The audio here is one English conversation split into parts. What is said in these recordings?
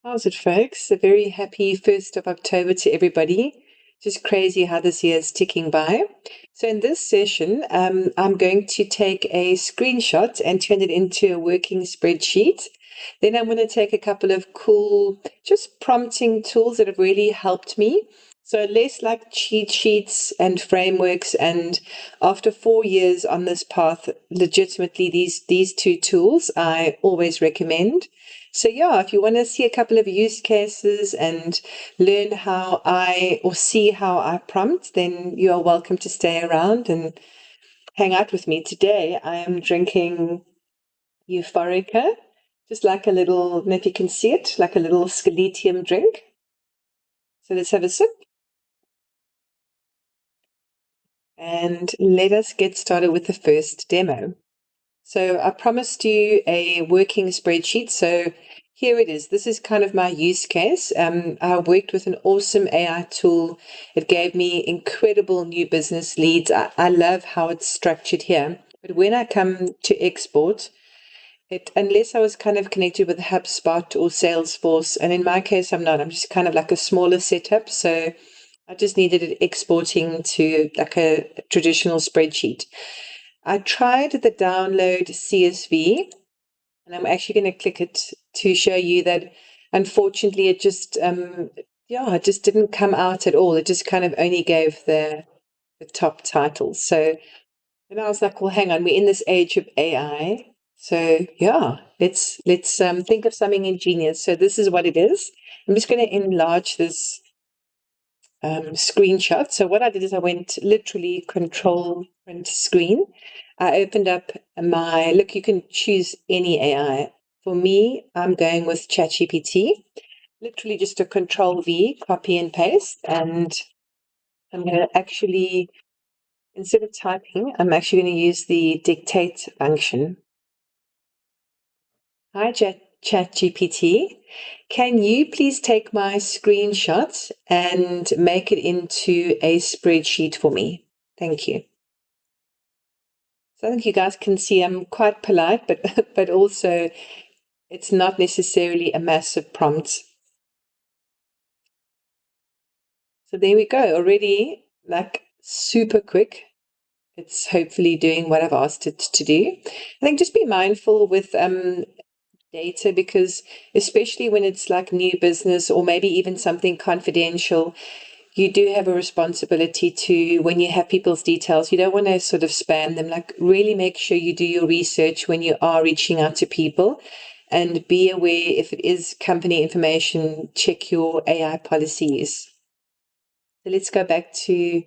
How's it, folks? A very happy 1st of October to everybody. Just crazy how this year is ticking by. So, in this session, I'm going to take a screenshot and turn it into a working spreadsheet. Then I'm going to take a couple of cool, just prompting tools that have really helped me. So, less like cheat sheets and frameworks. And after 4 years on this path, legitimately, these two tools I always recommend. So, yeah, if you want to see a couple of use cases and learn how or see how I prompt, then you are welcome to stay around and hang out with me. Today, I am drinking Euphorica, just like a little, I don't know if you can see it, like a little skeletium drink. So, let's have a sip and let us get started with the first demo. So I promised you a working spreadsheet. So here it is. This is kind of my use case. I worked with an awesome AI tool. It gave me incredible new business leads. I love how it's structured here. But when I come to export, unless I was kind of connected with HubSpot or Salesforce, and in my case, I'm not. I'm just kind of like a smaller setup. So I just needed it exporting to like a traditional spreadsheet. I tried the download CSV, and I'm actually going to click it to show you that unfortunately it just didn't come out at all. It just kind of only gave the top titles. So then I was like, well, hang on, we're in this age of AI. So yeah, let's think of something ingenious. So this is what it is. I'm just going to enlarge this screenshot. So what I did is I went literally control print screen. I opened up look, you can choose any AI. For me, I'm going with ChatGPT. Literally just a control V, copy and paste. And I'm going to actually, instead of typing, I'm actually going to use the dictate function. Hi, ChatGPT. Can you please take my screenshot and make it into a spreadsheet for me? Thank you. So I think you guys can see I'm quite polite, but but also it's not necessarily a massive prompt. So there we go. Already like super quick. It's hopefully doing what I've asked it to do. I think just be mindful with data, because especially when it's like new business or maybe even something confidential, you do have a responsibility to, when you have people's details, you don't want to sort of spam them. Like, really make sure you do your research when you are reaching out to people, and be aware if it is company information, check your AI policies. So let's go back to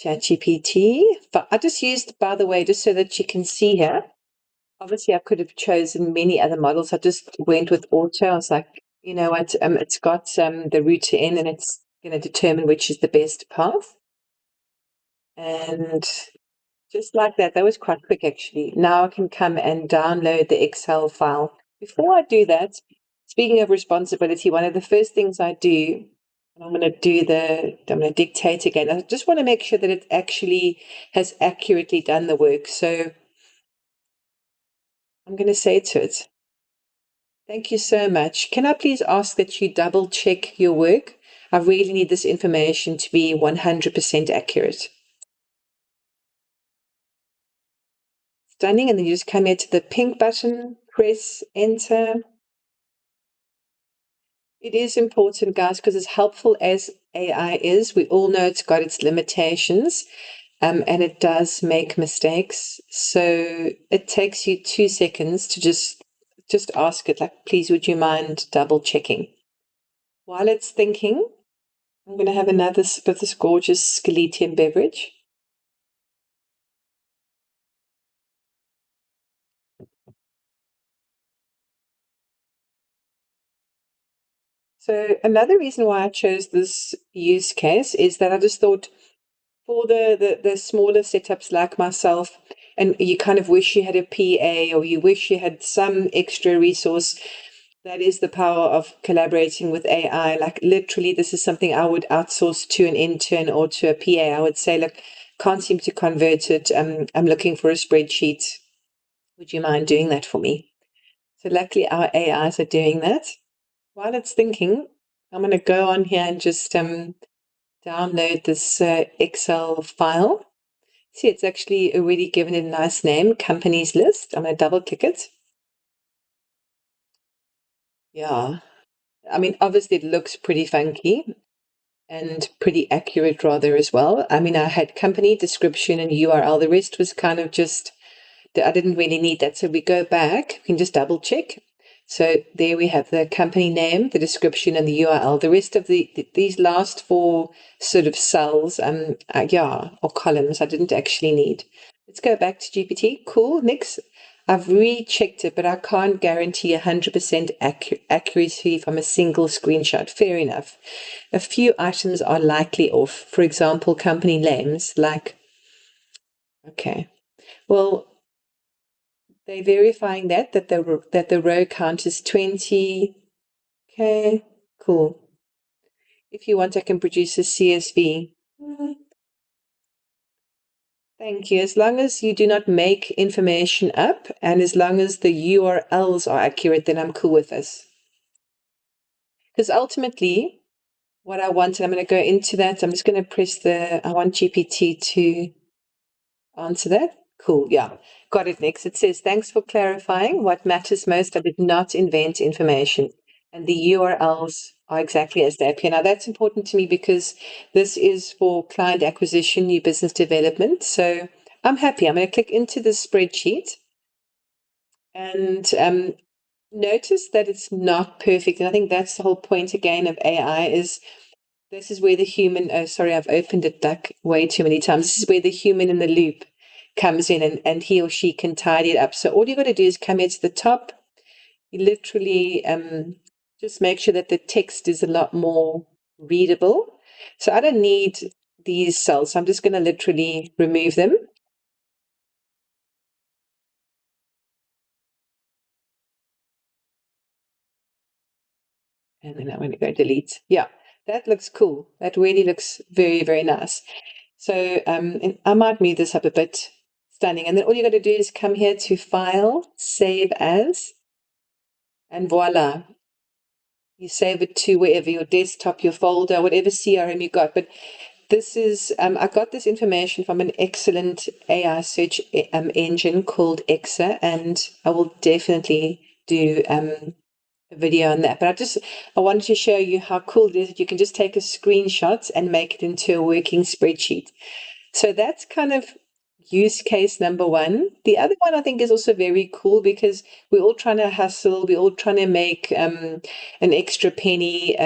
ChatGPT. But I just used, by the way, just so that you can see here. Obviously, I could have chosen many other models. I just went with auto. I was like, you know what? It's got the router in, and it's going to determine which is the best path. And just like that, that was quite quick actually. Now I can come and download the Excel file. Before I do that, speaking of responsibility, one of the first things I do, and I'm going to dictate again. I just want to make sure that it actually has accurately done the work. So I'm going to say to it, thank you so much. Can I please ask that you double check your work? I really need this information to be 100% accurate. Stunning. And then you just come here to the pink button, press enter. It is important, guys, because as helpful as AI is, we all know it's got its limitations, and it does make mistakes. So it takes you 2 seconds to just ask it, like, please, would you mind double checking? While it's thinking, I'm going to have another sip of this gorgeous Skeletium beverage. So another reason why I chose this use case is that I just thought, for the smaller setups like myself, and you kind of wish you had a PA, or you wish you had some extra resource, that is the power of collaborating with AI. Like, literally, this is something I would outsource to an intern or to a PA. I would say, look, can't seem to convert it. I'm looking for a spreadsheet. Would you mind doing that for me? So luckily our AIs are doing that. While it's thinking, I'm going to go on here and just download this Excel file. See, it's actually already given it a nice name, companies list. I'm going to double click it. Yeah. I mean, obviously it looks pretty funky and pretty accurate rather as well. I mean, I had company description and URL. The rest was kind of just, I didn't really need that. So we go back, we can just double check. So there we have the company name, the description, and the URL. The rest of these last four sort of cells, yeah, or columns, I didn't actually need. Let's go back to GPT. Cool. Next, I've rechecked it, but I can't guarantee 100% accuracy from a single screenshot. Fair enough. A few items are likely off. For example, company names, like, okay, well, they're verifying that the row count is 20. Okay, cool. If you want, I can produce a CSV. Thank you. As long as you do not make information up and as long as the URLs are accurate, then I'm cool with this. Because ultimately, what I want, and I'm going to go into that. I'm just going to press I want GPT to answer that. Cool. Yeah. Got it, Next. It says, thanks for clarifying. What matters most, I did not invent information. And the URLs are exactly as they appear. Now, that's important to me because this is for client acquisition, new business development. So I'm happy. I'm going to click into the spreadsheet and notice that it's not perfect. And I think that's the whole point again of AI is this is where the human, oh, sorry, I've opened it like way too many times. This is where the human in the loop comes in and he or she can tidy it up. So all you got to do is come here to the top. You literally just make sure that the text is a lot more readable. So I don't need these cells. So I'm just going to literally remove them. And then I'm going to go delete. Yeah, that looks cool. That really looks very, very nice. So and I might move this up a bit. Stunning. And then all you got to do is come here to File, Save As, and voila. You save it to wherever, your desktop, your folder, whatever CRM you got. But this is, I got this information from an excellent AI search engine called Exa, and I will definitely do a video on that. But I wanted to show you how cool it is that you can just take a screenshot and make it into a working spreadsheet. So that's kind of use case number one. The other one I think is also very cool because we're all trying to hustle, we're all trying to make an extra penny.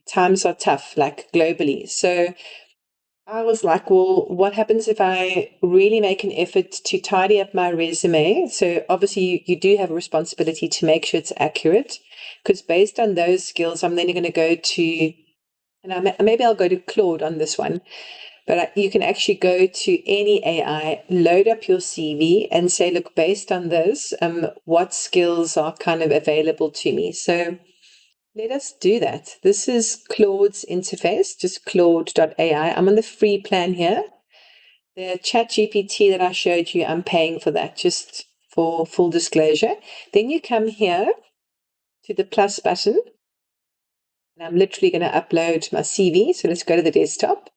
Times are tough, like globally. So I was like, well, what happens if I really make an effort to tidy up my resume? So obviously you do have a responsibility to make sure it's accurate because based on those skills, I'm then going to go to, and maybe I'll go to Claude on this one, but you can actually go to any AI, load up your CV and say, look, based on this, what skills are kind of available to me? So let us do that. This is Claude's interface, just claude.ai. I'm on the free plan here. The chat GPT that I showed you, I'm paying for that, just for full disclosure. Then you come here to the plus button, and I'm literally going to upload my CV. So let's go to the desktop,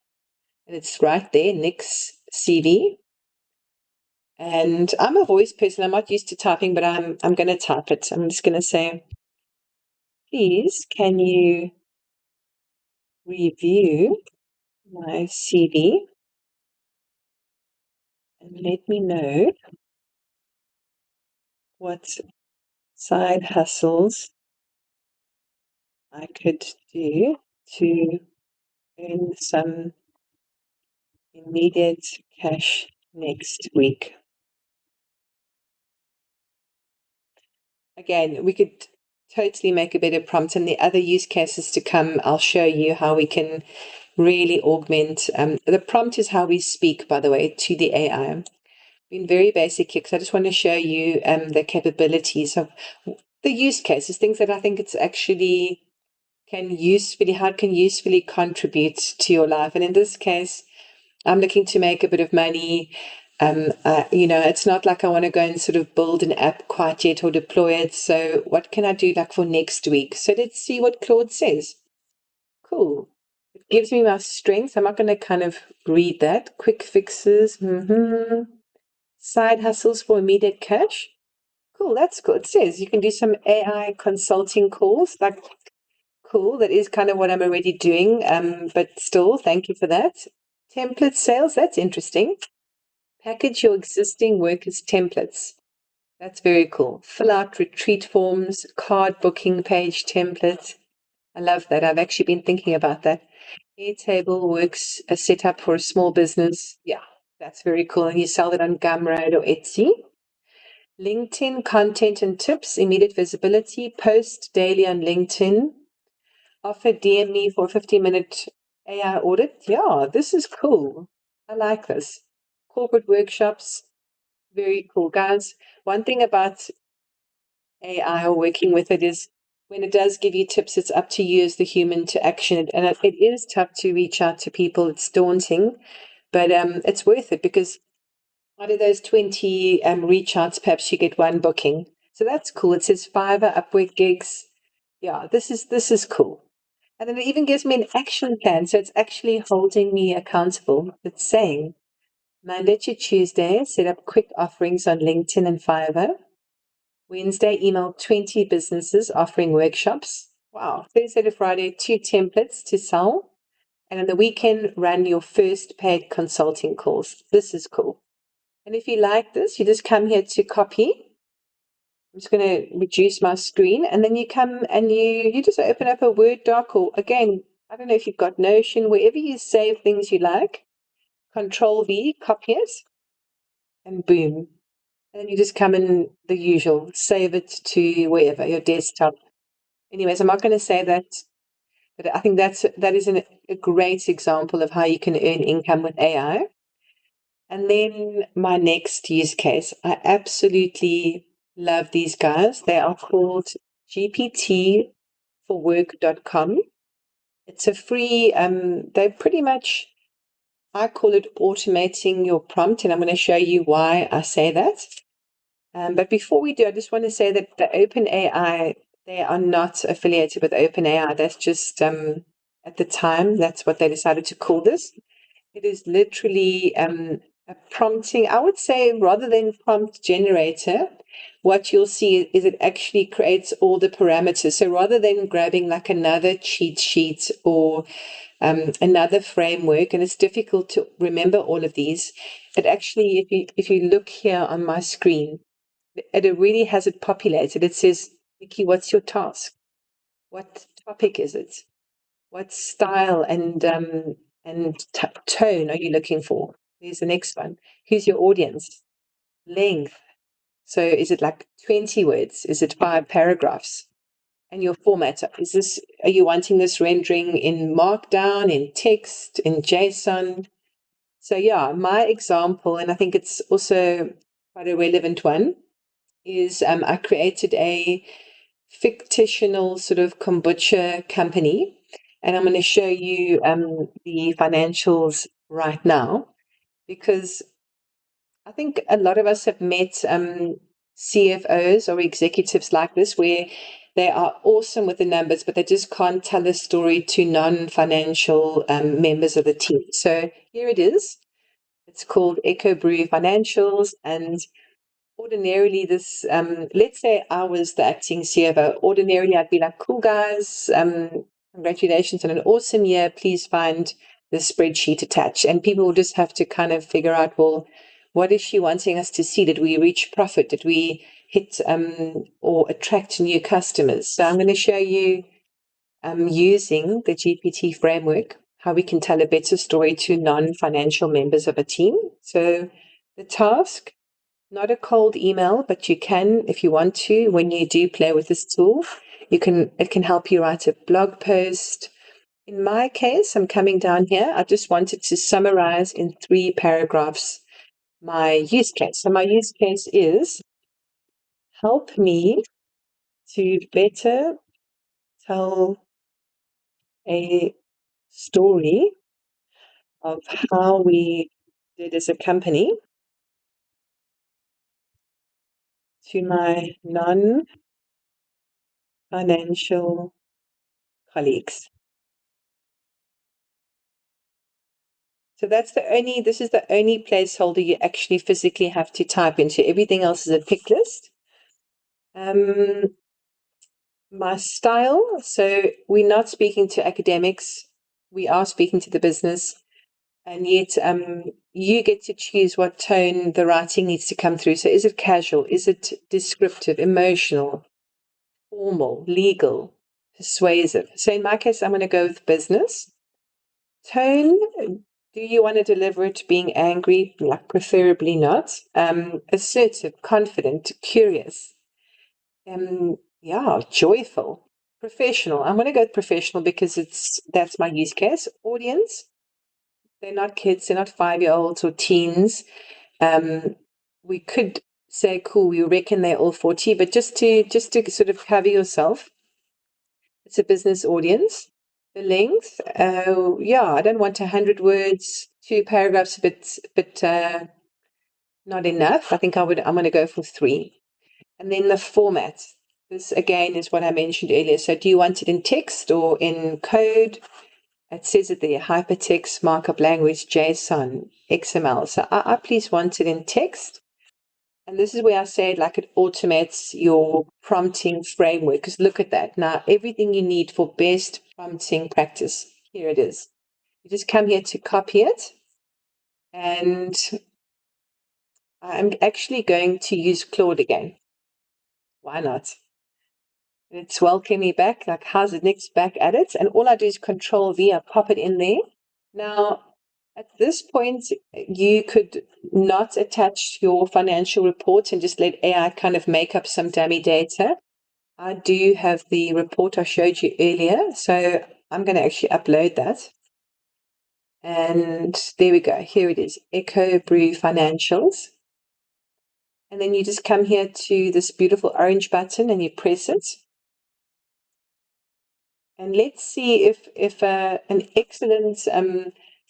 and it's right there, Nick's CV. And I'm a voice person. I'm not used to typing, but I'm going to type it. I'm just going to say, please, can you review my CV and let me know what side hustles I could do to earn some immediate cash next week. Again, we could totally make a better prompt, and the other use cases to come, I'll show you how we can really augment. The prompt is how we speak, by the way, to the AI. Been very basic here because I just want to show you the capabilities of the use cases, things that I think it's actually how it can usefully contribute to your life. And in this case, I'm looking to make a bit of money. It's not like I want to go and sort of build an app quite yet or deploy it. So what can I do like for next week? So let's see what Claude says. Cool. It gives me my strengths. I'm not going to kind of read that. Quick fixes. Side hustles for immediate cash. Cool, that's cool. It says you can do some AI consulting calls. Like, cool. That is kind of what I'm already doing. But still, thank you for that. Template sales. That's interesting. Package your existing work as templates. That's very cool. Fill out retreat forms, card booking page template. I love that. I've actually been thinking about that. Airtable works a setup for a small business. Yeah, that's very cool. And you sell it on Gumroad or Etsy. LinkedIn content and tips, immediate visibility, post daily on LinkedIn. Offer DM me for a 15-minute AI audit. Yeah, this is cool. I like this. Corporate workshops, very cool. Guys, one thing about AI or working with it is when it does give you tips, it's up to you as the human to action it. And it is tough to reach out to people. It's daunting, but it's worth it because out of those 20 reach outs, perhaps you get one booking. So that's cool. It says Fiverr, Upwork gigs. Yeah, this is cool. And then it even gives me an action plan. So it's actually holding me accountable. It's saying Monday to Tuesday, set up quick offerings on LinkedIn and Fiverr. Wednesday, email 20 businesses offering workshops. Wow. Thursday to Friday, 2 templates to sell. And on the weekend, run your first paid consulting calls. This is cool. And if you like this, you just come here to copy. I'm just going to reduce my screen. And then you come and you just open up a Word doc, or again, I don't know if you've got Notion, wherever you save things you like. Control V, copy it, and boom. And then you just come in the usual, save it to wherever, your desktop. Anyways, I'm not going to say that, but I think that is a great example of how you can earn income with AI. And then my next use case, I absolutely love these guys. They are called gptforwork.com. It's a free, they're pretty much, I call it automating your prompt, and I'm going to show you why I say that. But before we do, I just want to say that the OpenAI, they are not affiliated with OpenAI. That's just at the time, that's what they decided to call this. It is literally a prompting, I would say, rather than prompt generator, what you'll see is it actually creates all the parameters. So rather than grabbing like another cheat sheet or another framework, and it's difficult to remember all of these, it actually, if you look here on my screen, it really has it populated. It says, Nikki, what's your task? What topic is it? What style and tone are you looking for? There's the next one. Who's your audience? Length. So is it like 20 words? Is it 5 paragraphs? And your format, are you wanting this rendering in Markdown, in text, in JSON? So yeah, my example, and I think it's also quite a relevant one, is I created a fictional sort of kombucha company, and I'm going to show you the financials right now because I think a lot of us have met CFOs or executives like this where they are awesome with the numbers, but they just can't tell a story to non-financial members of the team. So here it is. It's called Echo Brew Financials, and ordinarily this let's say I was the acting CFO. Ordinarily I'd be like, cool guys, congratulations on an awesome year, please find the spreadsheet attached, and people will just have to kind of figure out, well, what is she wanting us to see? Did we reach profit? Did we hit or attract new customers? So I'm going to show you using the GPT framework how we can tell a better story to non-financial members of a team. So the task, not a cold email, but you can, if you want to, when you do play with this tool, it can help you write a blog post. In my case, I'm coming down here. I just wanted to summarize in 3 paragraphs my use case. So my use case is help me to better tell a story of how we did as a company to my non-financial colleagues. So this is the only placeholder you actually physically have to type into. Everything else is a pick list. My style, so we're not speaking to academics, we are speaking to the business, and yet you get to choose what tone the writing needs to come through. So is it casual? Is it descriptive, emotional, formal, legal, persuasive? So in my case, I'm going to go with business. Tone, do you want to deliver it being angry? Like, preferably not. Assertive, confident, curious. Yeah, joyful. Professional. I'm going to go with professional because that's my use case. Audience, they're not kids, they're not 5-year-olds or teens. We could say, cool, we reckon they're all 40, but just to sort of cover yourself, it's a business audience. The length, yeah, I don't want 100 words, 2 paragraphs, but not enough. I think I'm going to go for 3. And then the format. This again is what I mentioned earlier. So do you want it in text or in code? It says it there, hypertext, markup language, JSON, XML. So I please want it in text. And this is where I say like it automates your prompting framework. Because look at that. Now, everything you need for best prompting practice, here it is. You just come here to copy it. And I'm actually going to use Claude again. Why not? It's welcoming me back. Like, how's it next back at it? And all I do is Control V, I pop it in there. Now, at this point, you could not attach your financial report and just let AI kind of make up some dummy data. I do have the report I showed you earlier, so I'm going to actually upload that. And there we go. Here it is, Echo Brew Financials. And then you just come here to this beautiful orange button and you press it. And let's see if an excellent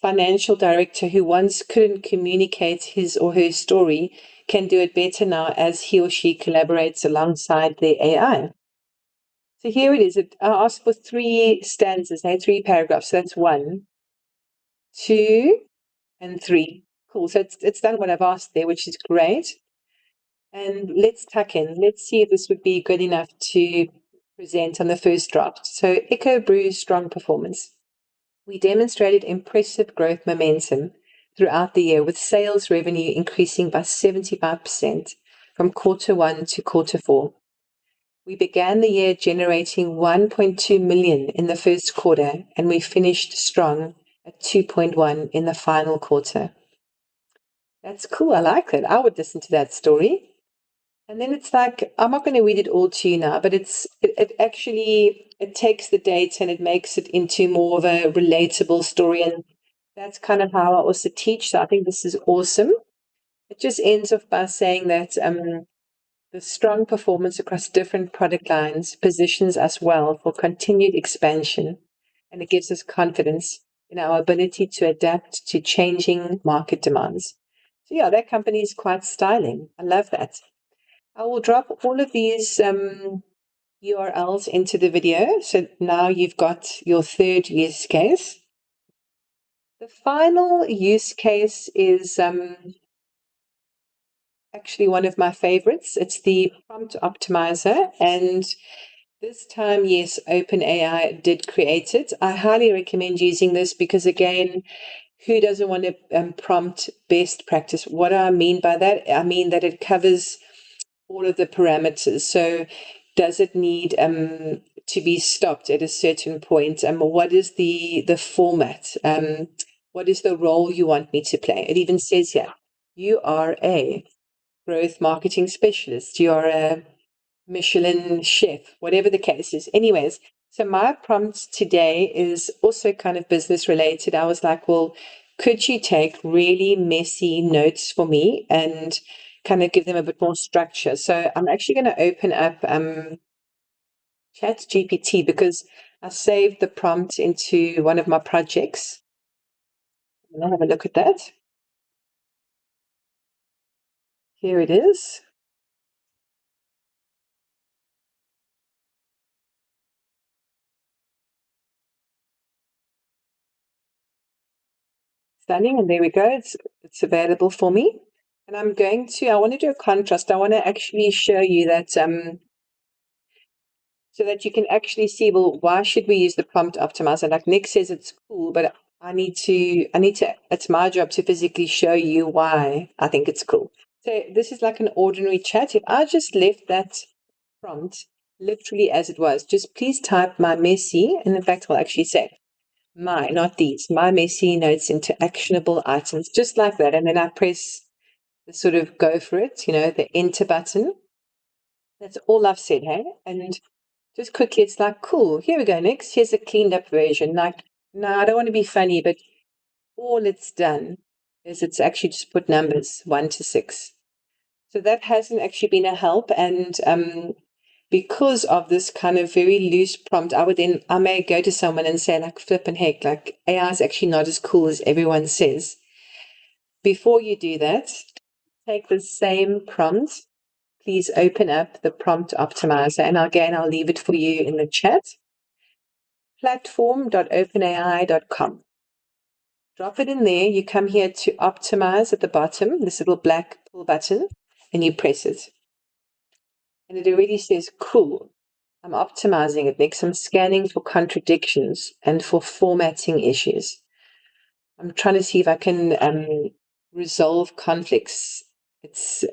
financial director who once couldn't communicate his or her story can do it better now as he or she collaborates alongside the AI. So here it is. I asked for 3 stanzas, 3 paragraphs. So that's 1, 2, and 3. Cool. So it's done what I've asked there, which is great. And let's tuck in. Let's see if this would be good enough to present on the first draft. So Echo Brew's strong performance. We demonstrated impressive growth momentum throughout the year, with sales revenue increasing by 75% from quarter 1 to quarter 4. We began the year generating 1.2 million in the first quarter, and we finished strong at 2.1 in the final quarter. That's cool. I like that. I would listen to that story. And then it's like, I'm not going to read it all to you now, but it actually it takes the data and it makes it into more of a relatable story. And that's kind of how I also teach. So I think this is awesome. It just ends off by saying that the strong performance across different product lines positions us well for continued expansion, and it gives us confidence in our ability to adapt to changing market demands. So yeah, that company is quite styling. I love that. I will drop all of these URLs into the video. So now you've got your third use case. The final use case is actually one of my favorites. It's the prompt optimizer. And this time, yes, OpenAI did create it. I highly recommend using this because, again, who doesn't want to prompt best practice? What do I mean by that? I mean that it covers all of the parameters. So does it need to be stopped at a certain point? What is the format? What is the role you want me to play? It even says here, you are a growth marketing specialist. You are a Michelin chef, whatever the case is. Anyways, so my prompt today is also kind of business related. I was like, well, could you take really messy notes for me and kind of give them a bit more structure? So I'm actually going to open up Chat GPT because I saved the prompt into one of my projects. I'll have a look at that. Here it is. Stunning. And there we go. It's available for me. And I want to do a contrast. I want to actually show you that so that you can actually see, well, why should we use the prompt optimizer? Like Nick says it's cool, but it's my job to physically show you why I think it's cool. So this is like an ordinary chat. If I just left that prompt literally as it was, just please type my messy, and in fact, I'll actually say not these, my messy notes into actionable items, just like that. And then I press the sort of go for it, the enter button. That's all I've said, hey? And just quickly, it's like, cool, here we go, next. Here's a cleaned up version. Like, no, I don't want to be funny, but all it's done is it's actually just put numbers 1 to 6. So that hasn't actually been a help. And because of this kind of very loose prompt, I may go to someone and say, like, flip and heck, like AI is actually not as cool as everyone says. Before you do that, take the same prompt. Please open up the prompt optimizer. And again, I'll leave it for you in the chat. Platform.openai.com. Drop it in there. You come here to optimize at the bottom, this little black pull button, and you press it. And it already says, cool, I'm optimizing it next. I'm scanning for contradictions and for formatting issues. I'm trying to see if I can resolve conflicts. It's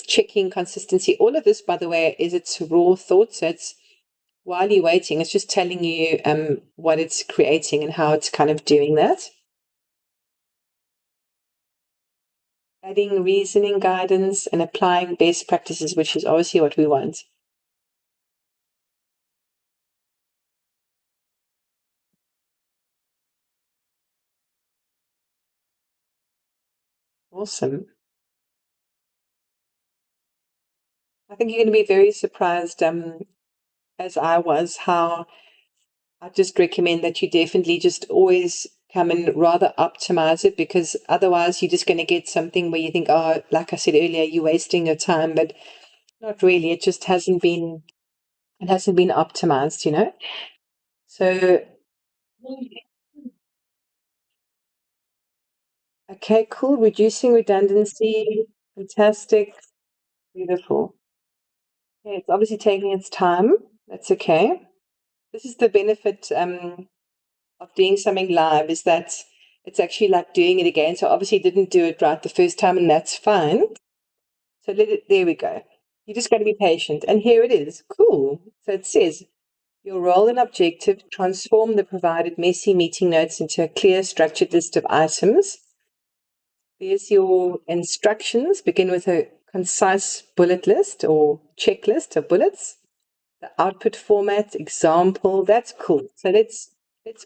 checking consistency. All of this, by the way, is its raw thoughts. So it's while you're waiting, it's just telling you what it's creating and how it's kind of doing that. Adding reasoning guidance and applying best practices, which is obviously what we want. Awesome. I think you're going to be very surprised, as I was, how I just recommend that you definitely just always come and rather optimize it, because otherwise you're just going to get something where you think, oh, like I said earlier, you're wasting your time, but not really. It hasn't been optimized. So, okay, cool. Reducing redundancy. Fantastic. Beautiful. Yeah, it's obviously taking its time. That's okay. This is the benefit of doing something live, is that it's actually like doing it again. So obviously didn't do it right the first time, and that's fine. So there we go. You just got to be patient. And here it is. Cool. So it says, your role and objective: transform the provided messy meeting notes into a clear, structured list of items. There's your instructions. Begin with a concise bullet list or checklist of bullets. The output format example. That's cool. So let's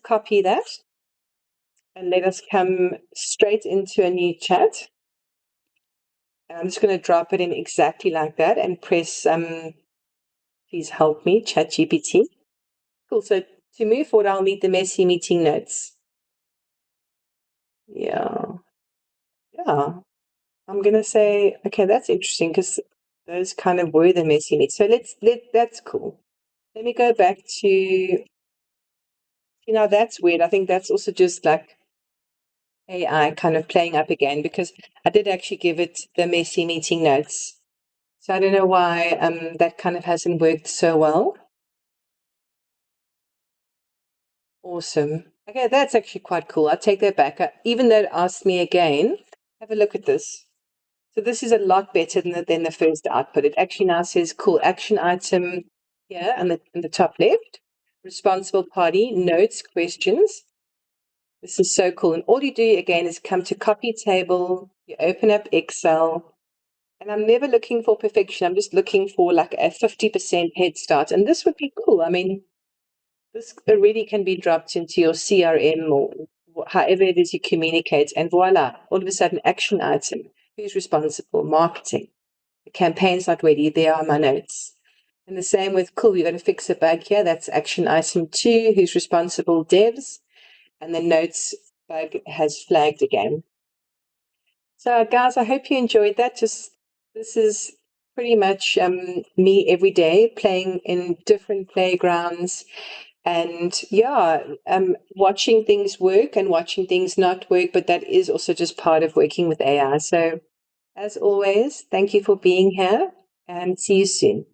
copy that and let us come straight into a new chat. And I'm just going to drop it in exactly like that and press please help me, ChatGPT. Cool. So to move forward, I'll need the messy meeting notes. Yeah. Yeah. I'm gonna say, okay, that's interesting, because those kind of were the messy meat. So that's cool. Let me go back to, that's weird. I think that's also just like AI kind of playing up again, because I did actually give it the messy meeting notes. So I don't know why that kind of hasn't worked so well. Awesome. Okay, that's actually quite cool. I'll take that back. Even though it asked me again, have a look at this. So this is a lot better than the first output. It actually now says, cool, action item here in the top left, responsible party, notes, questions. This is so cool. And all you do again is come to copy table, you open up Excel, and I'm never looking for perfection. I'm just looking for like a 50% head start. And this would be cool. I mean, this already can be dropped into your CRM or however it is you communicate. And voila, all of a sudden, action item. Who's responsible? Marketing. The campaign's not ready. There are my notes. And the same with, cool, you've got to fix a bug here. That's action item 2. Who's responsible? Devs. And the notes bug has flagged again. So, guys, I hope you enjoyed that. This is pretty much me every day playing in different playgrounds, And yeah, watching things work and watching things not work, but that is also just part of working with AI. So as always, thank you for being here and see you soon.